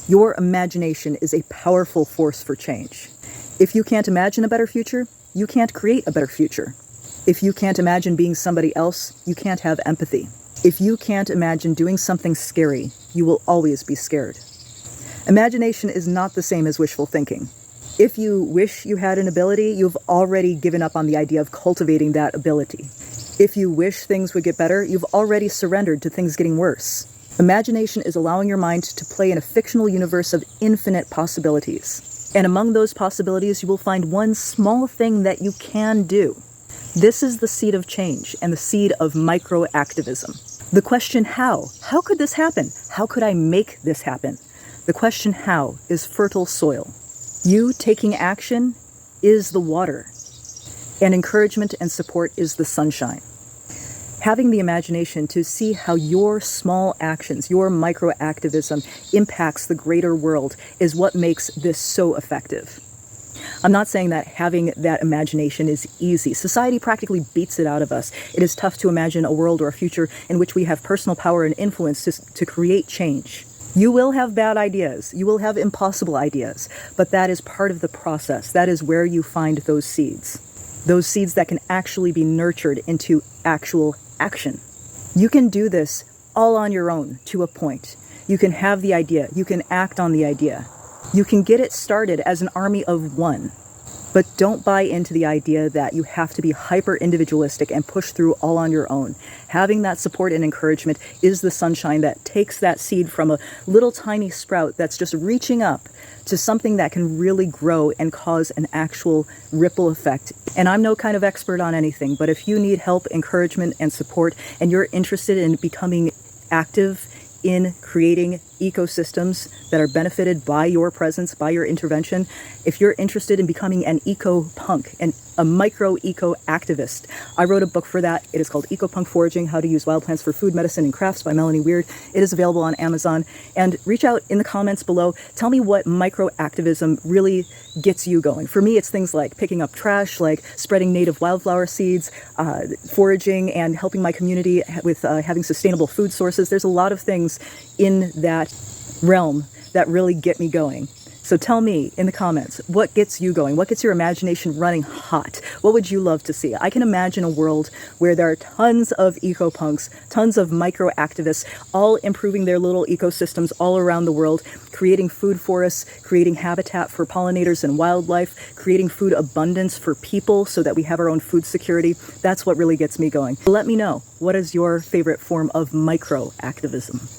Your imagination is a powerful force for change. If you can't imagine a better future, you can't create a better future. If you can't imagine being somebody else, you can't have empathy. If you can't imagine doing something scary, you will always be scared. Imagination is not the same as wishful thinking. If you wish you had an ability, you've already given up on the idea of cultivating that ability. If you wish things would get better, you've already surrendered to things getting worse. Imagination is allowing your mind to play in a fictional universe of infinite possibilities. And among those possibilities, you will find one small thing that you can do. This is the seed of change and the seed of micro-activism. The question how? How could this happen? How could I make this happen? The question how is fertile soil. You taking action is the water, and encouragement and support is the sunshine. Having the imagination to see how your small actions, your micro-activism impacts the greater world is what makes this so effective. I'm not saying that having that imagination is easy. Society practically beats it out of us. It is tough to imagine a world or a future in which we have personal power and influence to create change. You will have bad ideas. You will have impossible ideas. But that is part of the process. That is where you find those seeds. Those seeds that can actually be nurtured into actual action. You can do this all on your own to a point. You can have the idea. You can act on the idea. You can get it started as an army of one. But don't buy into the idea that you have to be hyper-individualistic and push through all on your own. Having that support and encouragement is the sunshine that takes that seed from a little tiny sprout that's just reaching up to something that can really grow and cause an actual ripple effect. And I'm no kind of expert on anything, but if you need help, encouragement, and support, and you're interested in becoming active in creating ecosystems that are benefited by your presence, by your intervention, if you're interested in becoming an eco-punk, and a micro-eco-activist, I wrote a book for that. It is called Eco-Punk Foraging, How to Use Wild Plants for Food, Medicine, and Crafts by Melanie Weird. It is available on Amazon. And reach out in the comments below. Tell me what micro-activism really gets you going. For me, it's things like picking up trash, like spreading native wildflower seeds, foraging, and helping my community with having sustainable food sources. There's a lot of things in that realm that really get me going. So tell me in the comments, what gets you going? What gets your imagination running hot? What would you love to see? I can imagine a world where there are tons of eco-punks, tons of micro-activists, all improving their little ecosystems all around the world, creating food forests, creating habitat for pollinators and wildlife, creating food abundance for people so that we have our own food security. That's what really gets me going. Let me know, what is your favorite form of micro-activism?